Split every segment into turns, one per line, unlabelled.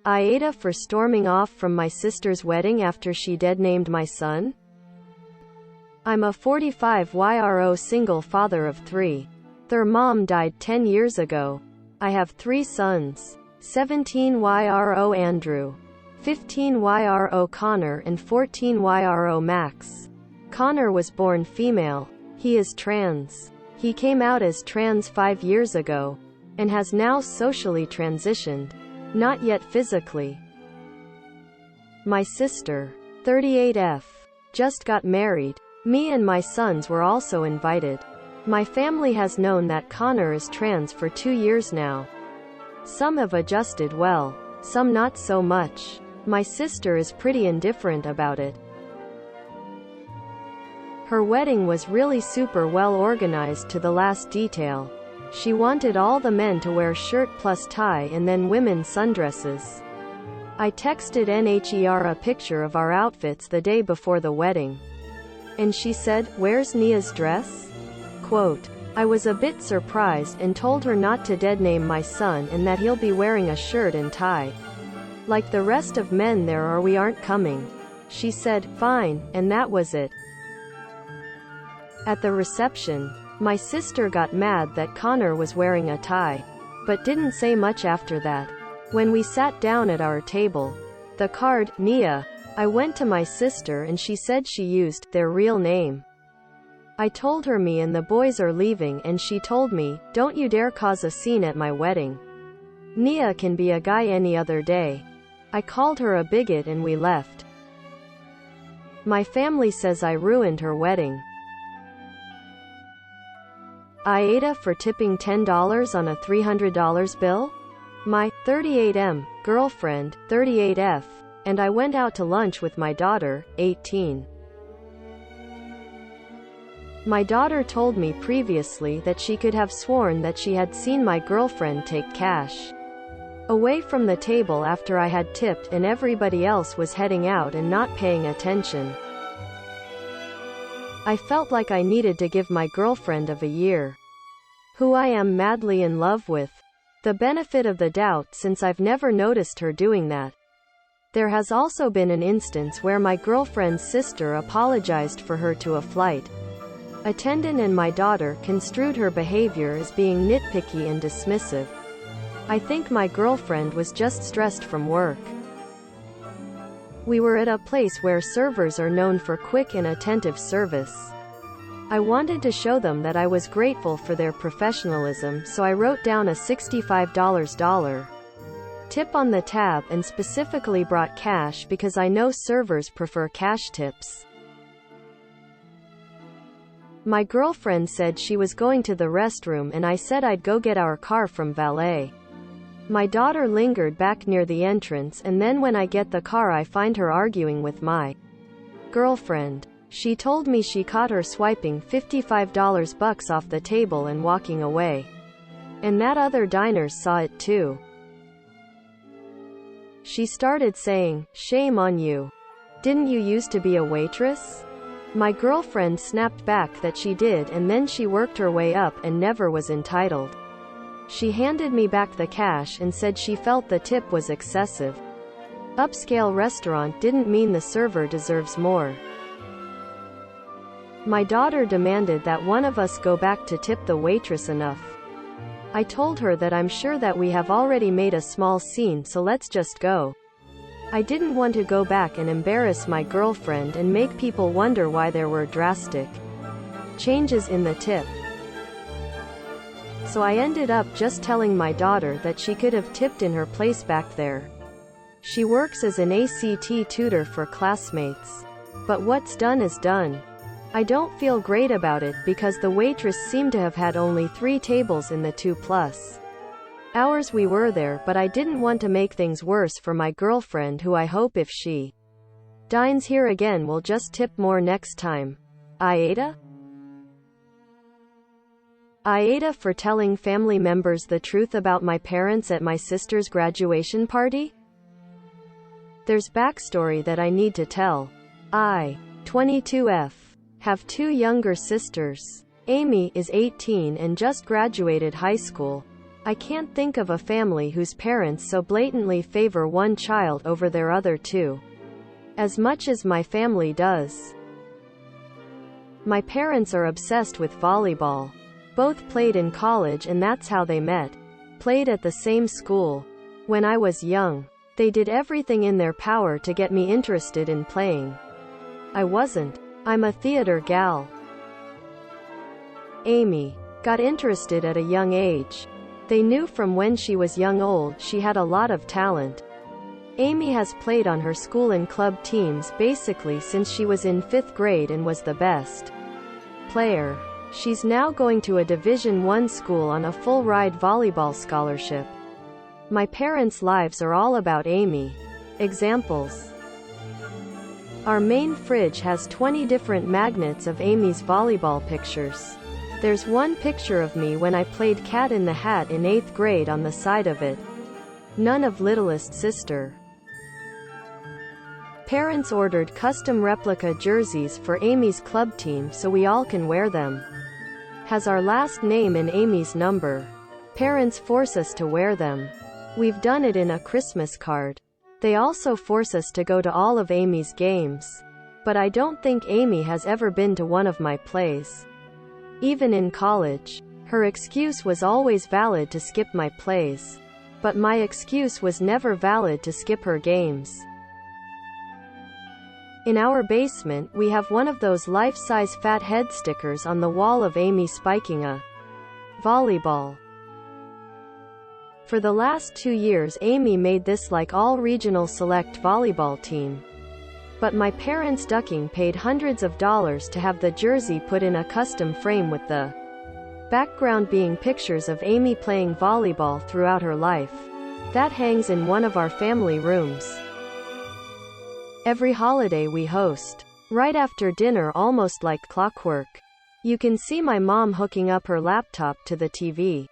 AITA for storming off from my sister's wedding after she dead-named my son? I'm a 45-year-old single father of 3. Their mom died 10 years ago. I have 3 sons. 17-year-old Andrew, 15-year-old Connor and 14-year-old Max. Connor was born female. He is trans. He came out as trans 5 years ago, and has now socially transitioned. Not yet physically. My sister, 38F, just got married. Me and my sons were also invited. My family has known that Connor is trans for 2 years now. Some have adjusted well, some not so much. My sister is pretty indifferent about it. Her wedding was really super well organized to the last detail. She wanted all the men to wear shirt plus tie and then women sundresses. I texted NHER a picture of our outfits the day before the wedding. And she said, "Where's Nia's dress?" Quote, I was a bit surprised and told her not to dead-name my son and that he'll be wearing a shirt and tie. Like the rest of men there or we aren't coming. She said, fine, and that was it. At the reception, my sister got mad that Connor was wearing a tie, but didn't say much after that. When we sat down at our table, the card, Nia, I went to my sister and she said she used their real name. I told her me and the boys are leaving and she told me, don't you dare cause a scene at my wedding. Nia can be a guy any other day. I called her a bigot and we left. My family says I ruined her wedding. AITA for tipping $10 on a $300 bill? My 38M girlfriend, 38F, and I went out to lunch with my daughter, 18. My daughter told me previously that she could have sworn that she had seen my girlfriend take cash away from the table after I had tipped and everybody else was heading out and not paying attention. I felt like I needed to give my girlfriend of a year, who I am madly in love with, the benefit of the doubt since I've never noticed her doing that. There has also been an instance where my girlfriend's sister apologized for her to a flight attendant and my daughter construed her behavior as being nitpicky and dismissive. I think my girlfriend was just stressed from work. We were at a place where servers are known for quick and attentive service. I wanted to show them that I was grateful for their professionalism, so I wrote down a $65 tip on the tab and specifically brought cash because I know servers prefer cash tips. My girlfriend said she was going to the restroom and I said I'd go get our car from valet. My daughter lingered back near the entrance and then when I get the car I find her arguing with my girlfriend. She told me she caught her swiping $55 off the table and walking away. And that other diners saw it too. She started saying, "Shame on you. Didn't you used to be a waitress?" My girlfriend snapped back that she did and then she worked her way up and never was entitled. She handed me back the cash and said she felt the tip was excessive. Upscale restaurant didn't mean the server deserves more. My daughter demanded that one of us go back to tip the waitress enough. I told her that I'm sure that we have already made a small scene, so let's just go. I didn't want to go back and embarrass my girlfriend and make people wonder why there were drastic changes in the tip. So I ended up just telling my daughter that she could have tipped in her place back there. She works as an ACT tutor for classmates. But what's done is done. I don't feel great about it because the waitress seemed to have had only 3 tables in the 2+ hours we were there, but I didn't want to make things worse for my girlfriend, who I hope if she dines here again will just tip more next time. AITA? AITA for telling family members the truth about my parents at my sister's graduation party? There's backstory that I need to tell. I, 22F, have 2 younger sisters. Amy is 18 and just graduated high school. I can't think of a family whose parents so blatantly favor one child over their other two. As much as my family does. My parents are obsessed with volleyball. Both played in college and that's how they met. Played at the same school. When I was young, they did everything in their power to get me interested in playing. I wasn't. I'm a theater gal. Amy got interested at a young age. They knew from when she was old she had a lot of talent. Amy has played on her school and club teams basically since she was in 5th grade and was the best player. She's now going to a Division I school on a full-ride volleyball scholarship. My parents' lives are all about Amy. Examples. Our main fridge has 20 different magnets of Amy's volleyball pictures. There's one picture of me when I played Cat in the Hat in 8th grade on the side of it. None of littlest sister. Parents ordered custom replica jerseys for Amy's club team so we all can wear them. Has our last name in Amy's number. Parents force us to wear them. We've done it in a Christmas card. They also force us to go to all of Amy's games. But I don't think Amy has ever been to one of my plays. Even in college, her excuse was always valid to skip my plays. But my excuse was never valid to skip her games. In our basement we have one of those life-size fat head stickers on the wall of Amy spiking a volleyball. For the last 2 years Amy made this like all regional select volleyball team. But my parents ducking paid hundreds of dollars to have the jersey put in a custom frame with the background being pictures of Amy playing volleyball throughout her life. That hangs in one of our family rooms. Every holiday we host. Right after dinner almost like clockwork. You can see my mom hooking up her laptop to the TV.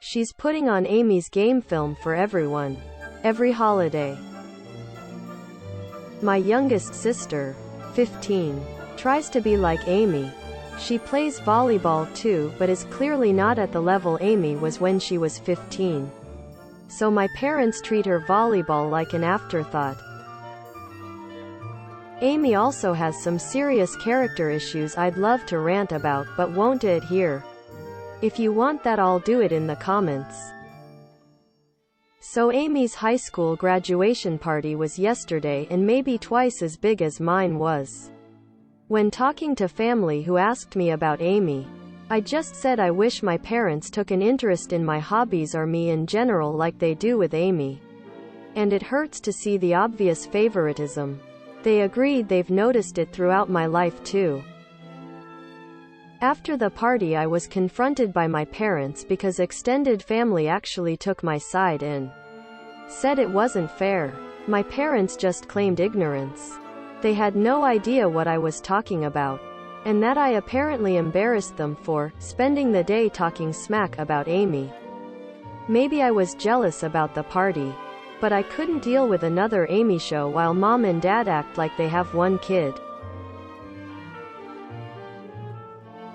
She's putting on Amy's game film for everyone. Every holiday. My youngest sister, 15, tries to be like Amy. She plays volleyball too but is clearly not at the level Amy was when she was 15. So my parents treat her volleyball like an afterthought. Amy also has some serious character issues I'd love to rant about but won't do it here. If you want that I'll do it in the comments. So Amy's high school graduation party was yesterday and maybe twice as big as mine was. When talking to family who asked me about Amy, I just said I wish my parents took an interest in my hobbies or me in general like they do with Amy. And it hurts to see the obvious favoritism. They agreed they've noticed it throughout my life too. After the party I was confronted by my parents because extended family actually took my side and said it wasn't fair. My parents just claimed ignorance. They had no idea what I was talking about, and that I apparently embarrassed them for spending the day talking smack about Amy. Maybe I was jealous about the party, but I couldn't deal with another Amy show while mom and dad act like they have one kid.